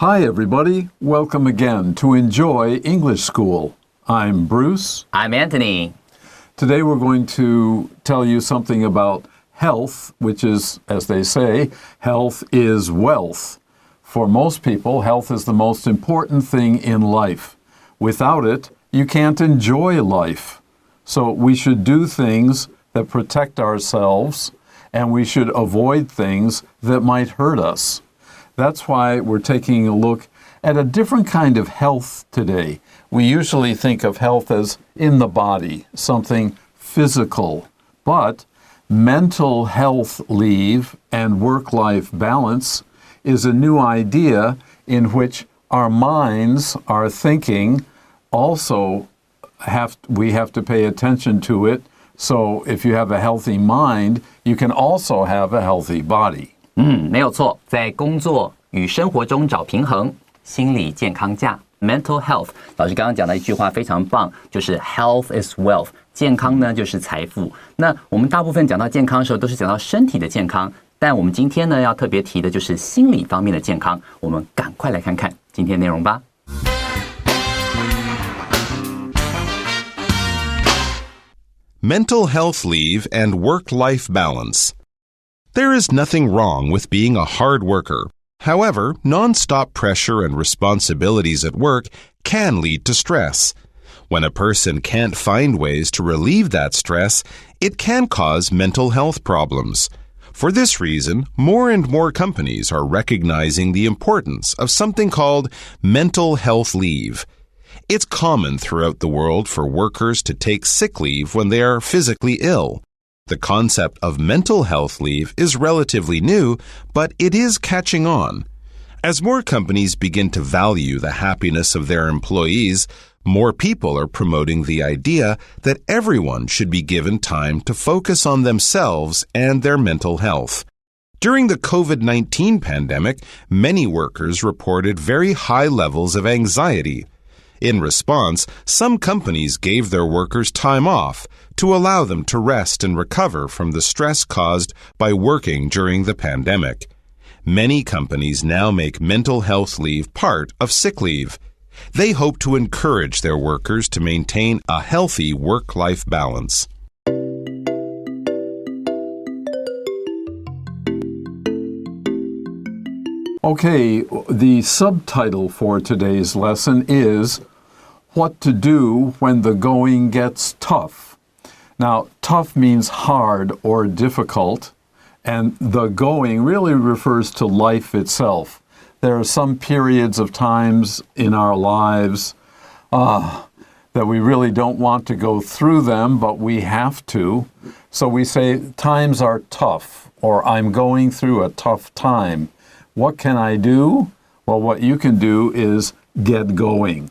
Hi, everybody. Welcome again to Enjoy English School. I'm Bruce. I'm Antony. Today we're going to tell you something about health, which is, as they say, health is wealth. For most people, health is the most important thing in life. Without it, you can't enjoy life. So we should do things that protect ourselves, and we should avoid things that might hurt us. That's why we're taking a look at a different kind of health today. We usually think of health as in the body, something physical. But mental health leave and work-life balance is a new idea in which our minds, our thinking, also we have to pay attention to it. So if you have a healthy mind, you can also have a healthy body. 没有错，在工作与生活中找平衡，心理健康假 mental health。老师刚刚讲的一句话非常棒，就是 health is wealth， 健康呢就是财富。那我们大部分讲到健康的时候，都是讲到身体的健康，但我们今天呢要特别提的就是心理方面的健康。我们赶快来看看今天内容吧。Mental health leave and work-life balance. There is nothing wrong with being a hard worker. However, non-stop pressure and responsibilities at work can lead to stress. When a person can't find ways to relieve that stress, it can cause mental health problems. For this reason, more and more companies are recognizing the importance of something called mental health leave. It's common throughout the world for workers to take sick leave when they are physically ill. The concept of mental health leave is relatively new, but it is catching on. As more companies begin to value the happiness of their employees, more people are promoting the idea that everyone should be given time to focus on themselves and their mental health. During the COVID-19 pandemic, many workers reported very high levels of anxiety. In response, some companies gave their workers time off to allow them to rest and recover from the stress caused by working during the pandemic. Many companies now make mental health leave part of sick leave. They hope to encourage their workers to maintain a healthy work-life balance. Okay, the subtitle for today's lesson is What to Do When the Going Gets Tough. Now, tough means hard or difficult, and the going really refers to life itself. There are some periods of times in our lives that we really don't want to go through them, but we have to. So we say, times are tough, or I'm going through a tough time. What can I do? Well, what you can do is get going.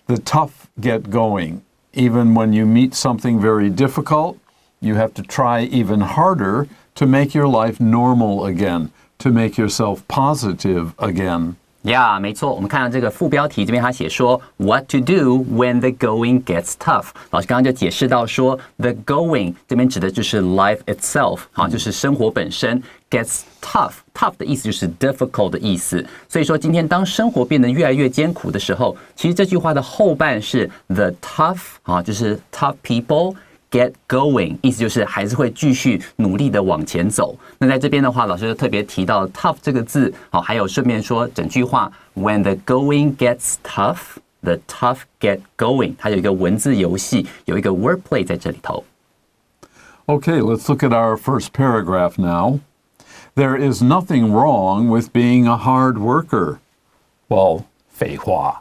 The tough get going. Even when you meet something very difficult, you have to try even harder to make your life normal again, to make yourself positive again. Yeah, 没错，我们看到这个副标题这边他写说 What to do when the going gets tough。老师刚刚就解释到说 the going 这边指的就是 life itself， 好，就是生活本身 gets tough 的意思就是 difficult 的意思。所以说今天当生活变得越来越艰苦的时候，其实这句话的后半是 the tough 啊，就是 tough people。Get going 意思就是还是会继续努力的往前走。那在这边的话，老师就特别提到 tough 这个字，好，还有顺便说整句话 When the going gets tough, the tough get going。它有一个文字游戏，有一个 wordplay 在这里头。Okay, let's look at our first paragraph now. There is nothing wrong with being a hard worker. Well, 废话.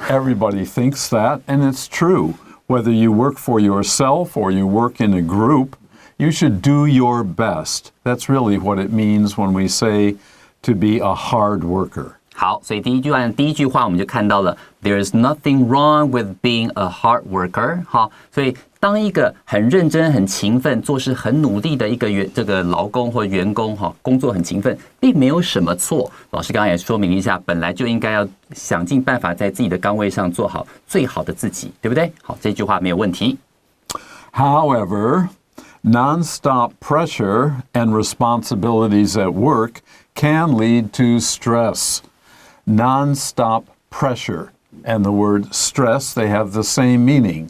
Everybody thinks that, and it's true.Whether you work for yourself or you work in a group, you should do your best. That's really what it means when we say to be a hard worker. 好，所以第一句话我们就看到了 There's nothing wrong with being a hard worker. 好，所以当一个很认真、很勤奋、做事很努力的一个这个劳工或员工哈，工作很勤奋，并没有什么错。老师刚刚也说明一下，本来就应该要想尽办法在自己的岗位上做好最好的自己，对不对？好，这句话没有问题。However, non-stop pressure and responsibilities at work can lead to stress. non-stop pressure and the word stress, they have the same meaning.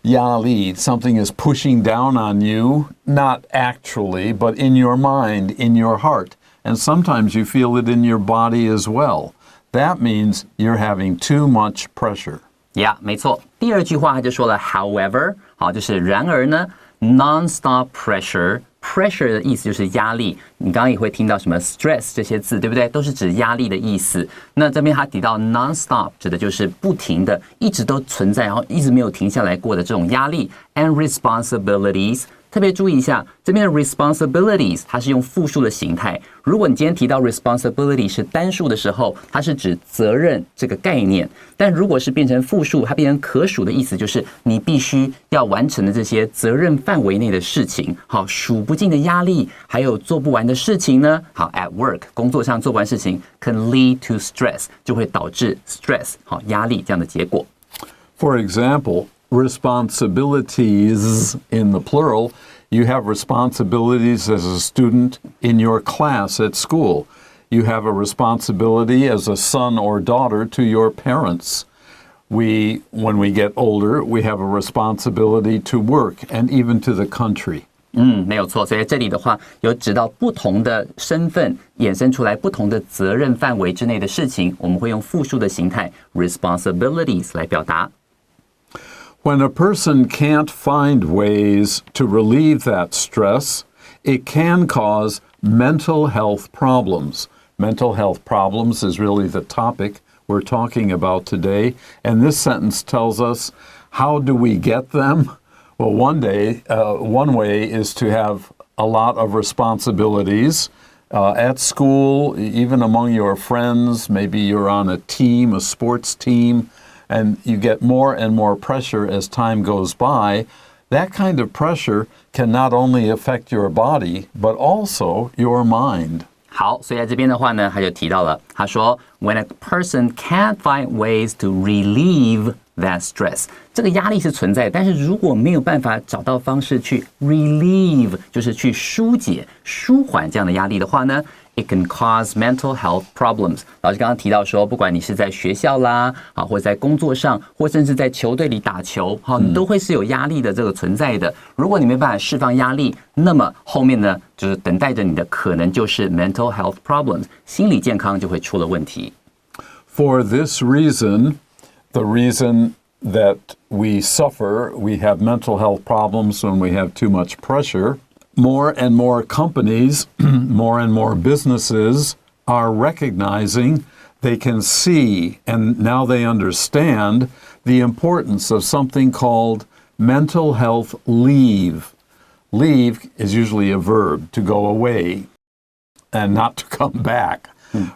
压力, something is pushing down on you, not actually, but in your mind, in your heart. And sometimes you feel it in your body as well. That means you're having too much pressure. Yeah, 没错。第二句话他就说了 however, 好，就是然而呢 non-stop pressure 的意思就是压力，你刚刚也会听到什么 stress 这些字，对不对？都是指压力的意思。那这边他提到 non-stop 指的就是不停的，一直都存在，然后一直没有停下来过的这种压力 and responsibilities。特别注意一下，这边的 responsibilities 它是用复数的形态。如果你今天提到 responsibility 是单数的时候，它是指责任这个概念。但如果是变成复数，它变成可数的意思，就是你必须要完成的这些责任范围内的事情。好，数不尽的压力，还有做不完的事情呢。好 ，at work 工作上做不完事情 can lead to stress， 就会导致 stress 好压力这样的结果。For example,responsibilities in the plural, you have responsibilities as a student in your class at school. You have a responsibility as a son or daughter to your parents. When we get older, we have a responsibility to work and even to the country. 没有错。所以这里的话，有指到不同的身份衍生出来不同的责任范围之内的事情，我们会用复数的形态 responsibilities 来表达。When a person can't find ways to relieve that stress, it can cause mental health problems. Mental health problems is really the topic we're talking about today. And this sentence tells us, how do we get them? Well, one way is to have a lot of responsibilities at school, even among your friends. Maybe you're on a team, a sports team, and you get more and more pressure as time goes by. That kind of pressure can not only affect your body, but also your mind. 好，所以在这边的话呢，他就提到了，他说 ，When a person can't find ways to relieve that stress， 这个压力是存在，但是如果没有办法找到方式去 relieve， 就是去疏解、舒缓这样的压力的话呢， it can cause mental health problems。老师刚刚提到说，不管你是在学校啦，啊，或者在工作上，或甚至在球队里打球，好，你都会是有压力的这个存在的。如果你没办法释放压力，那么后面呢，就是等待着你的可能就是 mental health problems， 心理健康就会出了问题。For this reason, the reason that we suffer, we have mental health problems when we have too much pressure, more and more companies, more and more businesses are recognizing, they can see, and now they understand the importance of something called mental health leave. Leave is usually a verb, to go away and not to come back.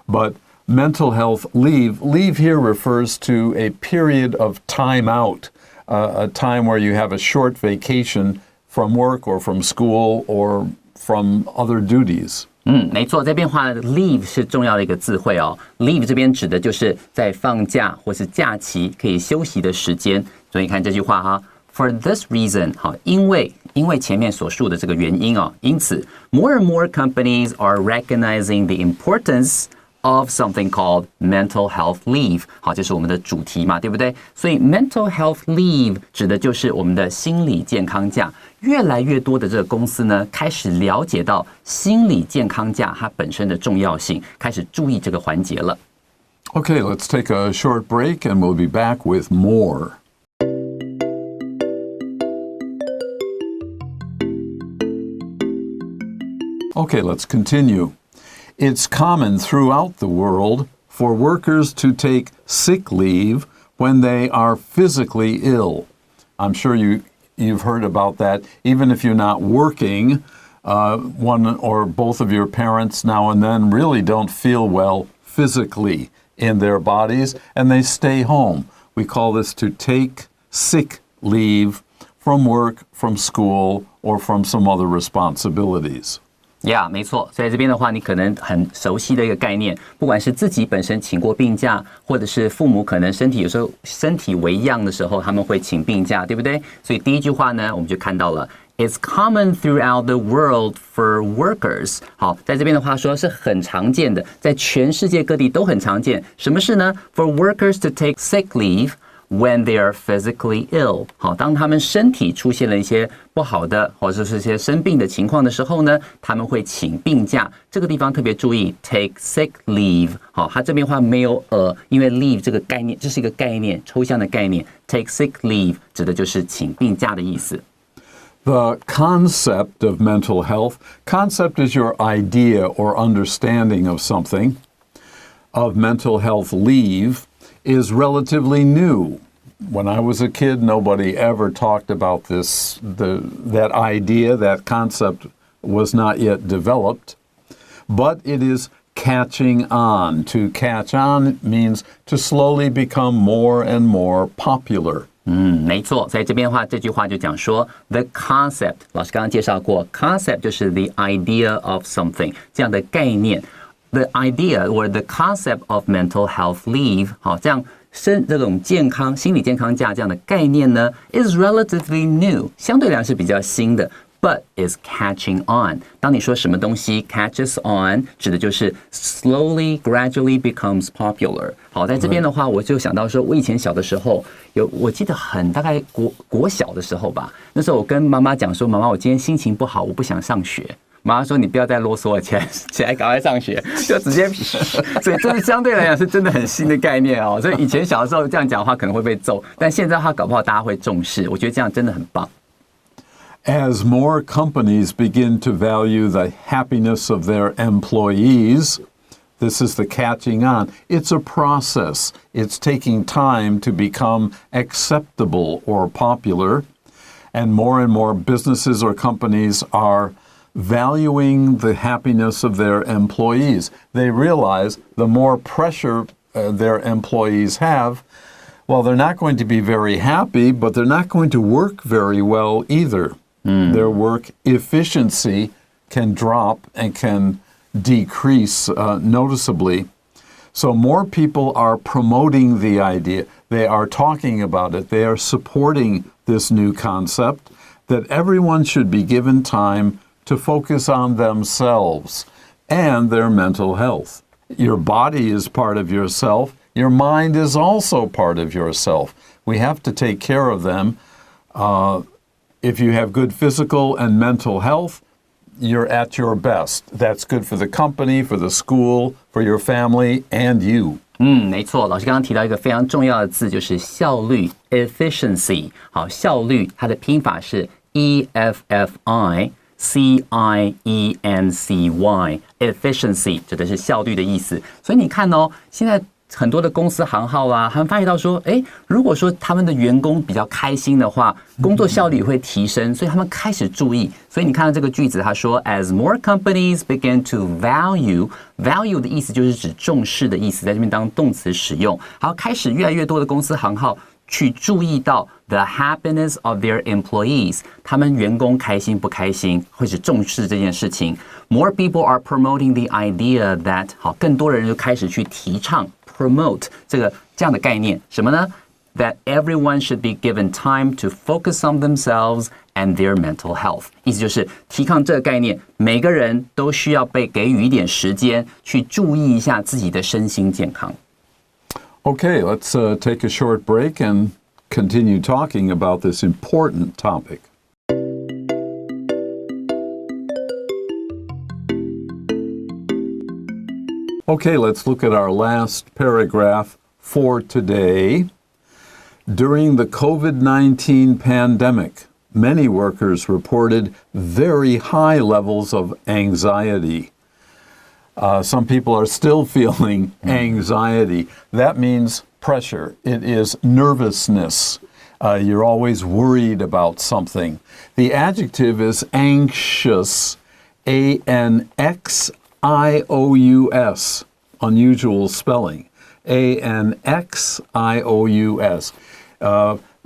But mental health leave here refers to a period of time out, a time where you have a short vacation from work or from school or from other duties. 没错，这边话 leave 是重要的一个字汇哦。leave 这边指的就是在放假或是假期可以休息的时间。所以你看这句话哈 ，For this reason， 好，因为前面所述的这个原因哦，因此 more and more companies are recognizing the importance of something called mental health leave。 好，这是我们的主题嘛，对不对？所以 mental health leave 指的就是我们的心理健康假。越来越多的这个公司呢，开始了解到心理健康假它本身的重要性，开始注意这个环节了。Okay, let's take a short break and we'll be back with more. Okay, let's continue. It's common throughout the world for workers to take sick leave when they are physically ill. I'm sure you've heard about that. Even if you're not working, one or both of your parents now and then really don't feel well physically in their bodies, and they stay home. We call this to take sick leave from work, from school, or from some other responsibilities. Yeah， 没错。所以这边的话，你可能很熟悉的一个概念，不管是自己本身请过病假，或者是父母可能有时候身体为恙的时候，他们会请病假，对不对？所以第一句话呢，我们就看到了 is common throughout the world for workers. 好，在这边的话说是很常见的，在全世界各地都很常见。什么事呢？ For workers to take sick leave.When they are physically ill， 好，当他们身体出现了一些不好的或者是一些生病的情况的时候呢，他们会请病假。这个地方特别注意 ，take sick leave， 好，它这边话没有因为 leave 这个概念，这是一个概念，抽象的概念 ，take sick leave 指的就是请病假的意思。The concept of mental health, concept is your idea or understanding of something, of mental health leave.Is relatively new. When I was a kid, nobody ever talked about this. That idea, that concept was not yet developed, but it is catching on. To catch on means to slowly become more and more popular. 没错，在这边的话，这句话就讲说 the concept， 老师刚刚介绍过 concept 就是 the idea of something 这样的概念。The idea or the concept of mental health leave， 好，这样这种心理健康假这样的概念呢 ，is relatively new， 相对来讲是比较新的 ，but is catching on。当你说什么东西 catches on， 指的就是 slowly, gradually becomes popular。好，在这边的话，我就想到说，我以前小的时候我记得大概国小的时候吧，那时候我跟妈妈讲说，妈妈，我今天心情不好，我不想上学。妈妈说：“你不要再啰嗦了，起来，赶快上学，就直接。”所以这是相对来讲是真的很新的概念哦。所以以前小的时候这样讲的话可能会被揍，但现在的话搞不好大家会重视。我觉得这样真的很棒。As more companies begin to value the happiness of their employees, this is the catching on. It's a process. It's taking time to become acceptable or popular, and more businesses or companies are valuing the happiness of their employees. They realize the more pressure their employees have, well, they're not going to be very happy, but they're not going to work very well either. Their work efficiency can drop and can decrease noticeably. So more people are promoting the idea. They are talking about it. They are supporting this new concept that everyone should be given time to focus on themselves and their mental health. Your body is part of yourself. Your mind is also part of yourself. We have to take care of them. If you have good physical and mental health, you're at your best. That's good for the company, for the school, for your family, and you. 没错，老师刚刚提到一个非常重要的字，就是效率 （efficiency）。好，效率它的拼法是 efficiency，efficiency 指的是效率的意思。所以你看哦，现在很多的公司行号啦，他们发现到说，如果说他们的员工比较开心的话，工作效率会提升，所以他们开始注意。所以你看到这个句子，他说 ，as more companies begin to value 的意思就是指重视的意思，在这边当动词使用。好，开始越来越多的公司行号去注意到 the happiness of their employees， 他们员工开心不开心，会是重视这件事情。More people are promoting the idea that， 好，更多的人就开始去提倡 promote 这样的概念，什么呢？ That everyone should be given time to focus on themselves and their mental health。意思就是提倡这个概念，每个人都需要被给予一点时间去注意一下自己的身心健康。Okay, let's take a short break and continue talking about this important topic. Okay, let's look at our last paragraph for today. During the COVID-19 pandemic, many workers reported very high levels of anxiety. Some people are still feeling anxiety. That means pressure. It is nervousness. You're always worried about something. The adjective is anxious, A-N-X-I-O-U-S, unusual spelling, A-N-X-I-O-U-S,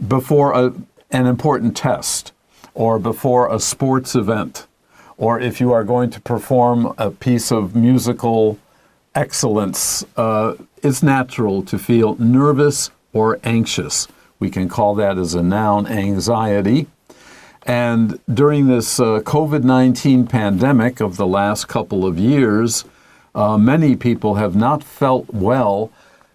before an important test or before a sports event, or if you are going to perform a piece of musical excellence, it's natural to feel nervous or anxious. We can call that as a noun, anxiety. And during this COVID-19 pandemic of the last couple of years, many people have not felt well.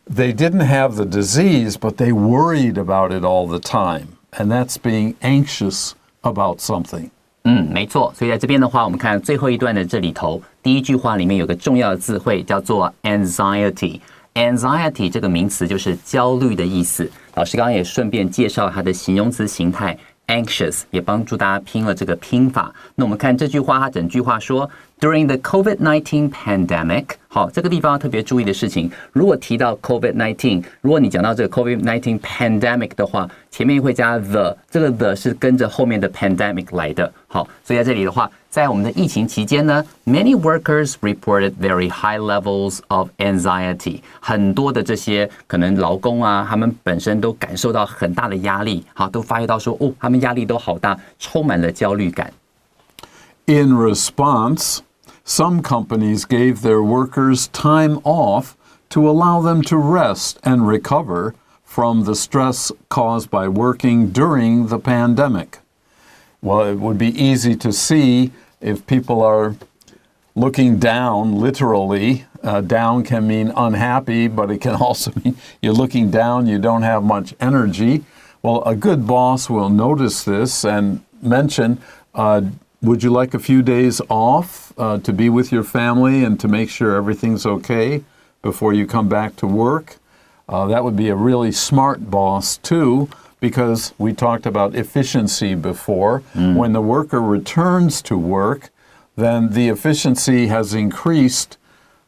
They didn't have the disease, but they worried about it all the time. And that's being anxious about something. 没错，所以在这边的话，我们看最后一段的这里头，第一句话里面有个重要的字汇叫做 anxiety。anxiety 这个名词就是焦虑的意思。老师刚刚也顺便介绍它的形容词形态 anxious， 也帮助大家拼了这个拼法。那我们看这句话，它整句话说 During the COVID-19 pandemic， 好，这个地方要特别注意的事情，如果提到 COVID-19， 如果你讲到这个 COVID-19 pandemic 的话，前面会加 the， 这个 the 是跟着后面的 pandemic 来的。好，所以在这里的话，在我们的疫情期间呢 ，many workers reported very high levels of anxiety。很多的这些可能劳工啊，他们本身都感受到很大的压力，好，都发觉到说，他们压力都好大，充满了焦虑感。In response, some companies gave their workers time off to allow them to rest and recover from the stress caused by working during the pandemic. Well, it would be easy to see if people are looking down, literally. Down can mean unhappy, but it can also mean you're looking down, you don't have much energy. Well, a good boss will notice this and mention, would you like a few days off to be with your family and to make sure everything's okay before you come back to work? That would be a really smart boss, too, because we talked about efficiency before. When the worker returns to work, then the efficiency has increased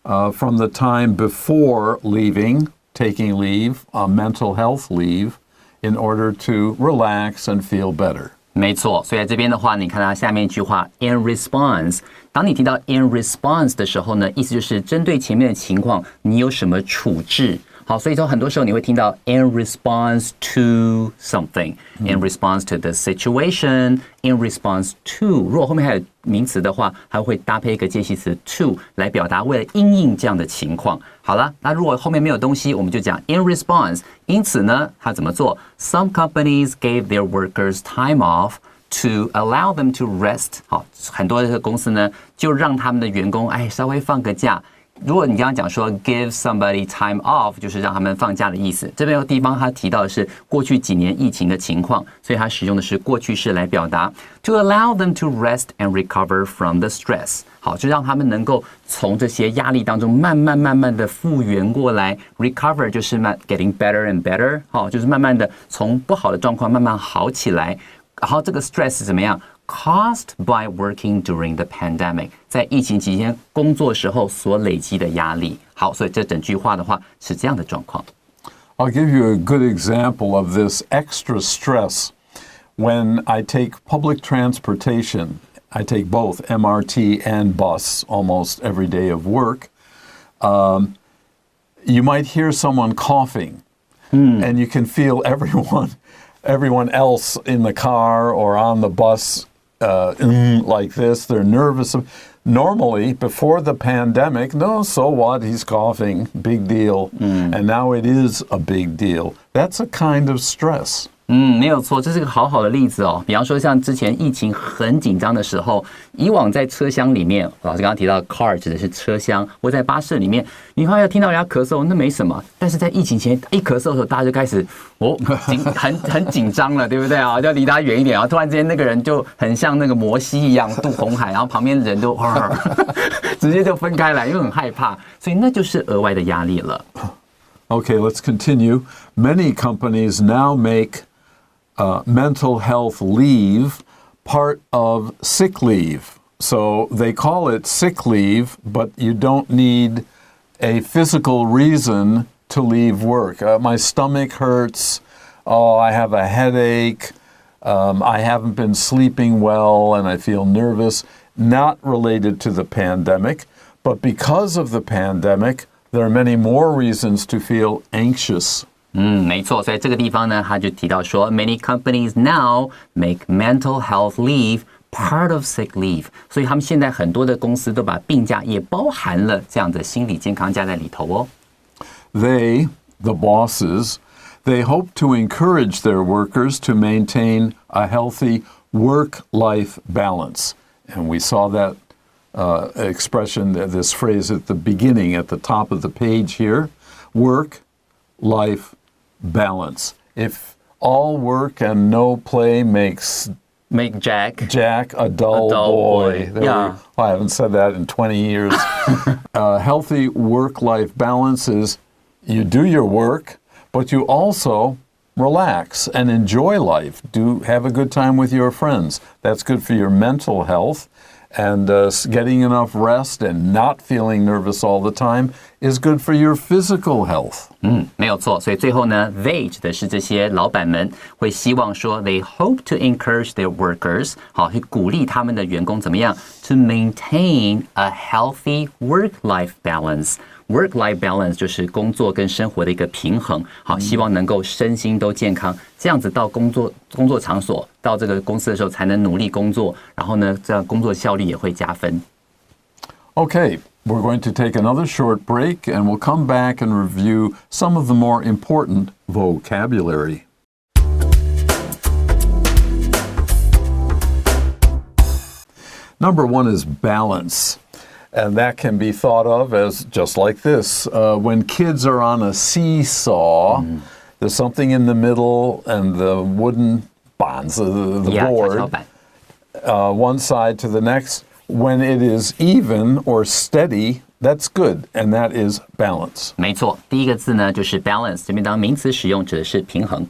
from the time before leaving, taking leave, mental health leave, in order to relax and feel better. 没错，所以在这边的话，你看到下面一句话 in response。当你提到 in response 的时候呢，意思就是针对前面的情况，你有什么处置？好，所以说很多时候你会听到 in response to something， in response to the situation， in response to。如果后面还有名词的话，还会搭配一个介系词 to 来表达为了因应这样的情况。好了，那如果后面没有东西，我们就讲 in response。因此呢，他怎么做 ？Some companies gave their workers time off to allow them to rest。好，很多的公司呢，就让他们的员工稍微放个假。如果你刚刚讲说 give somebody time off， 就是让他们放假的意思。这边有地方他提到的是过去几年疫情的情况，所以他使用的是过去式来表达 to allow them to rest and recover from the stress。好，就让他们能够从这些压力当中慢慢的复原过来。recover 就是 getting better and better， 好，就是慢慢的从不好的状况慢慢好起来。然后这个 stress 怎么样？Caused by working during the pandemic， 在疫情期间工作时候所累积的压力。好，所以这整句话的话是这样的状况。I'll give you a good example of this extra stress. When I take public transportation, I take both MRT and bus almost every day of work. You might hear someone coughing, and you can feel everyone else in the car or on the bus like this. They're nervous. Normally, before the pandemic, no, so what? He's coughing. Big deal. And now it is a big deal. That's a kind of stress. 没有错，这是个好好的例子哦。比方说，像之前疫情很紧张的时候，以往在车厢里面，老师刚刚提到 car 指的是车厢，或在巴士里面，你好像听到人家咳嗽，那没什么。但是在疫情前一咳嗽的时候，大家就开始很紧张了，对不对啊？要离他远一点啊！突然之间那个人就很像那个摩西一样渡红海，然后旁边的人都直接就分开来，因为很害怕，所以那就是额外的压力了。Okay, let's continue. Many companies now make mental health leave part of sick leave. So they call it sick leave, but you don't need a physical reason to leave work. My stomach hurts. Oh, I have a headache. I haven't been sleeping well and I feel nervous. Not related to the pandemic, but because of the pandemic, there are many more reasons to feel anxious. 没错，所以这个地方呢，他就提到说 ，many companies now make mental health leave part of sick leave， 所以他们现在很多的公司都把病假也包含了这样的心理健康假在里头哦。They, the bosses, they hope to encourage their workers to maintain a healthy work-life balance. And we saw that expression, this phrase at the beginning, at the top of the page here. Work-life balance. If all work and no play make Jack a dull boy. Yeah. I haven't said that in 20 years. Healthy work-life balance is you do your work, but you also relax and enjoy life. Have a good time with your friends. That's good for your mental health. And getting enough rest and not feeling nervous all the time is good for your physical health. 没有错。所以最后呢 they 指的是这些老板们会希望说 they hope to encourage their workers 好去鼓励他们的员工怎么样 to maintain a healthy work-life balance。Work-life balance 就是工作跟生活的一个平衡，好，希望能够身心都健康，这样子到工作场所，到这个公司的时候才能努力工作，然后呢，这样工作效率也会加分。Okay, we're going to take another short break and we'll come back and review some of the more important vocabulary. Number one is balance. And that can be thought of as just like this. When kids are on a seesaw, there's something in the middle and the wooden bonds, the board, one side to the next. When it is even or steady, that's good, and that is balance. 没错，第一个字呢就是 balance， 这边当名词使用指的是平衡。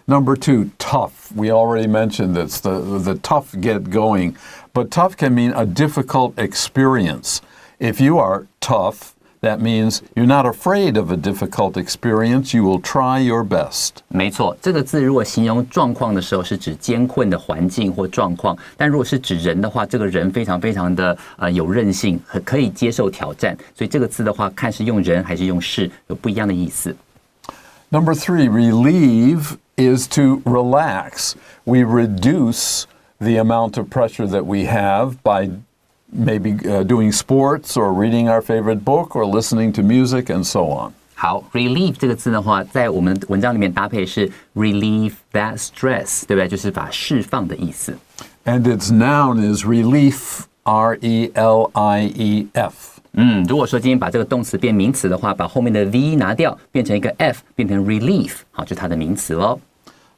Number two, tough. We already mentioned this, the tough get going. But tough can mean a difficult experience. If you are tough, that means you're not afraid of a difficult experience. You will try your best. 没错，这个字如果形容状况的时候，是指艰困的环境或状况；但如果是指人的话，这个人非常非常的有韧性，可以接受挑战。所以这个字的话，看是用人还是用事，有不一样的意思。Number three, relieve is to relax. We reduce the amount of pressure that we have by maybe doing sports or reading our favorite book or listening to music and so on. 好 ，relieve 这个字的话，在我们文章里面搭配是 relieve that stress， 对不对？就是把释放的意思。And its noun is relief, R-E-L-I-E-F. 如果说今天把这个动词变名词的话，把后面的 V 拿掉，变成一个 F， 变成 relief， 好，就是它的名词咯。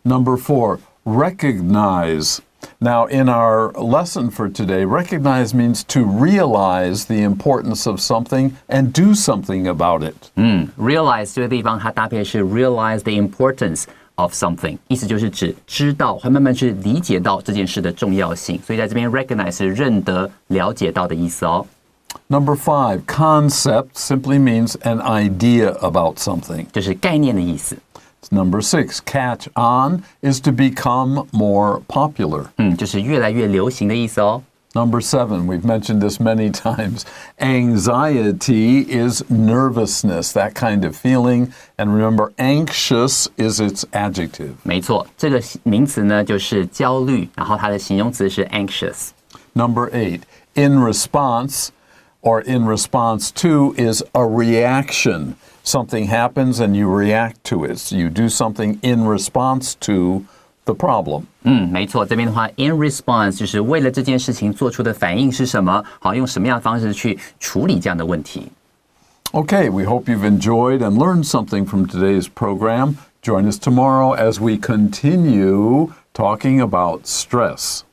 Number four, recognize. Now, in our lesson for today, recognize means to realize the importance of something and do something about it. Realize 这个地方它搭配是 realize the importance of something， 意思就是指知道，会慢慢去理解到这件事的重要性。所以在这边 recognize 是认得、了解到的意思哦。Number five, concept simply means an idea about something. 就是概念的意思。Number six, catch on is to become more popular. 就是越来越流行的意思哦。Number seven, we've mentioned this many times. Anxiety is nervousness, that kind of feeling. And remember, anxious is its adjective. 没错，这个名词呢就是焦虑，然后它的形容词是 anxious。Number eight, in response or in response to is a reaction. Something happens and you react to it. So you do something in response to the problem. 没错，这边的话 in response 就是为了这件事情做出的反应是什么，好，用什么样的方式去处理这样的问题。Okay, we hope you've enjoyed and learned something from today's program. Join us tomorrow as we continue talking about stress.